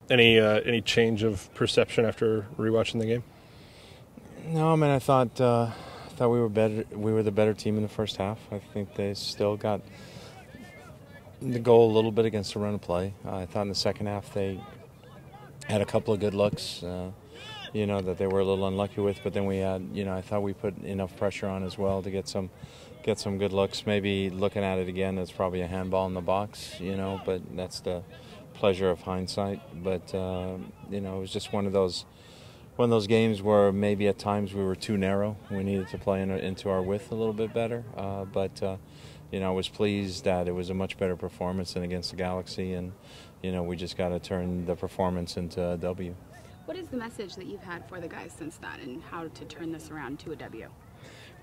Any change of perception after rewatching the game? No, I mean I thought we were better. We were the better team in the first half. I think they still got the goal a little bit against the run of play. I thought in the second half they had a couple of good looks, that they were a little unlucky with. But then we had, I thought we put enough pressure on as well to get some good looks. Maybe looking at it again, it's probably a handball in the box, but that's the pleasure of hindsight. But it was just one of those games where maybe at times we were too narrow. We needed to play into our width a little bit better. But I was pleased that it was a much better performance than against the Galaxy, and we just got to turn the performance into a W. What is the message that you've had for the guys since that, and how to turn this around to a W?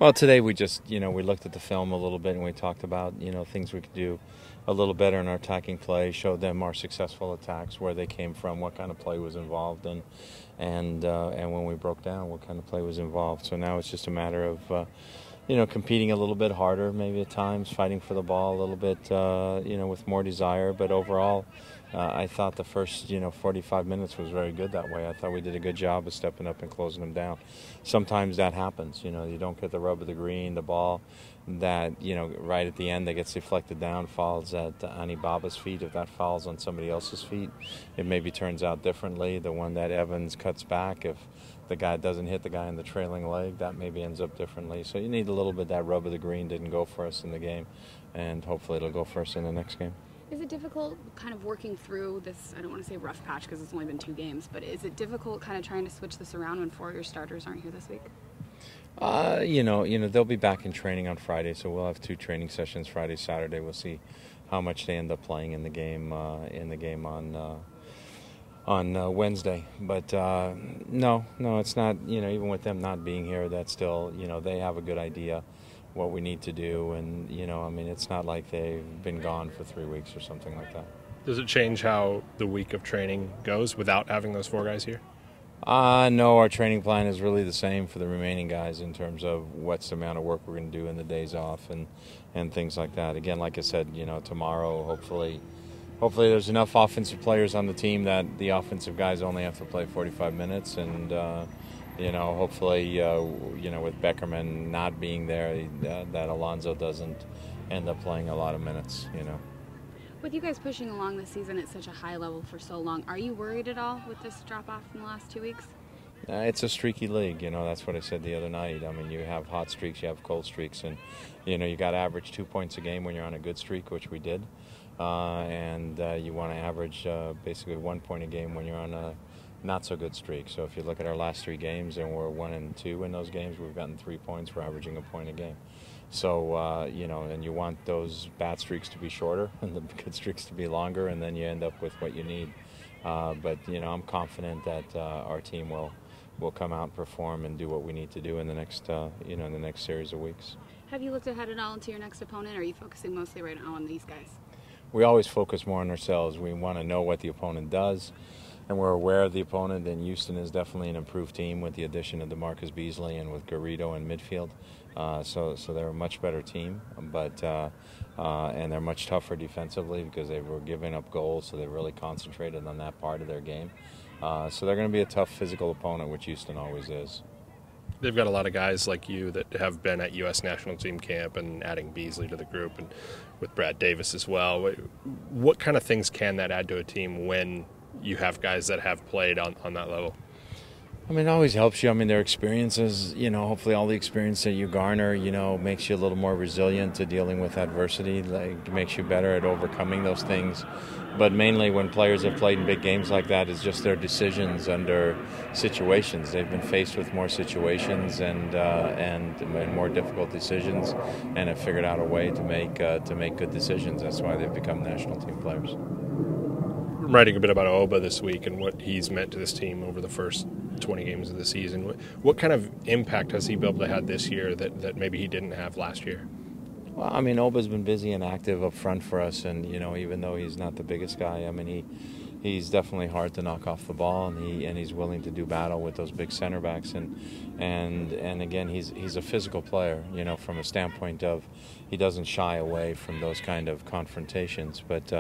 Well, today we just, we looked at the film a little bit and we talked about, things we could do a little better in our attacking play, showed them our successful attacks, where they came from, what kind of play was involved, and when we broke down, what kind of play was involved. So now it's just a matter of, competing a little bit harder, maybe at times, fighting for the ball a little bit, with more desire. But overall, I thought the first, 45 minutes was very good that way. I thought we did a good job of stepping up and closing them down. Sometimes that happens, you don't get the rub of the green, the ball that, right at the end that gets deflected down falls at Ani Baba's feet. If that falls on somebody else's feet, it maybe turns out differently. The one that Evans cuts back, if the guy doesn't hit the guy in the trailing leg, that maybe ends up differently. So you need a little bit. That rub of the green didn't go for us in the game, and hopefully it'll go for us in the next game. Is it difficult kind of working through this, I don't want to say rough patch because it's only been 2 games, but is it difficult kind of trying to switch this around when 4 of your starters aren't here this week? They'll be back in training on Friday, so we'll have 2 training sessions Friday, Saturday. We'll see how much they end up playing in the game on Wednesday. But no, it's not. Even with them not being here, that's still, they have a good idea what we need to do, and it's not like they've been gone for 3 weeks or something like that. Does it change how the week of training goes without having those 4 guys here? No, our training plan is really the same for the remaining guys in terms of what's the amount of work we're going to do in the days off and things like that. Again, like I said, tomorrow hopefully there's enough offensive players on the team that the offensive guys only have to play 45 minutes, and hopefully with Beckerman not being there, that Alonso doesn't end up playing a lot of minutes. With you guys pushing along this season at such a high level for so long, are you worried at all with this drop-off in the last 2 weeks? It's a streaky league, that's what I said the other night. I mean, you have hot streaks, you have cold streaks, and, you got to average 2 points a game when you're on a good streak, which we did. And you want to average basically 1 point a game when you're on a not-so-good streak. So if you look at our last 3 games, and we're 1-2 in those games, we've gotten 3 points, we're averaging a point a game. So, and you want those bad streaks to be shorter and the good streaks to be longer, and then you end up with what you need. But, I'm confident that our team will come out and perform and do what we need to do in the next, in the next series of weeks. Have you looked ahead at all into your next opponent, or are you focusing mostly right now on these guys? We always focus more on ourselves. We want to know what the opponent does, and we're aware of the opponent, and Houston is definitely an improved team with the addition of DaMarcus Beasley and with Garrido in midfield. So they're a much better team, but and they're much tougher defensively because they were giving up goals, so they really concentrated on that part of their game. So they're going to be a tough physical opponent, which Houston always is. They've got a lot of guys like you that have been at U.S. national team camp, and adding Beasley to the group, and with Brad Davis as well. What kind of things can that add to a team when you have guys that have played on that level? I mean, it always helps you. I mean, their experiences, hopefully all the experience that you garner, makes you a little more resilient to dealing with adversity, makes you better at overcoming those things. But mainly when players have played in big games like that, it's just their decisions under situations. They've been faced with more situations and more difficult decisions, and have figured out a way to make good decisions. That's why they've become national team players. I'm writing a bit about Oba this week and what he's meant to this team over the first 20 games of the season. What kind of impact has he been able to have this year that maybe he didn't have last year? Well, I mean, Oba's been busy and active up front for us, and even though he's not the biggest guy, I mean, he's definitely hard to knock off the ball, and he's willing to do battle with those big center backs, and again, he's a physical player, you know, from a standpoint of he doesn't shy away from those kind of confrontations. But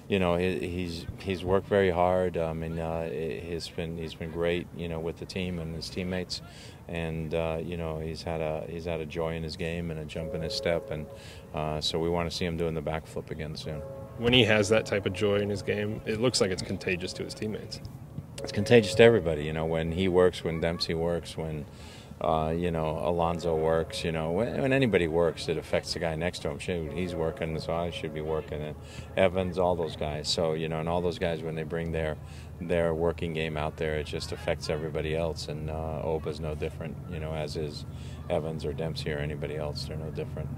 you know, he's worked very hard. He's been great, you know, with the team and his teammates, and you know, he's had a joy in his game and a jump in his step, and so we want to see him doing the backflip again soon. When he has that type of joy in his game, it looks like it's contagious to his teammates. It's contagious to everybody, you know. When he works, when Dempsey works, when you know, Alonso works, you know, when anybody works, it affects the guy next to him. Shoot, he's working, so I should be working. And Evans, all those guys. So, you know, and all those guys, when they bring their working game out there, it just affects everybody else. And Oba's no different, you know, as is Evans or Dempsey or anybody else. They're no different.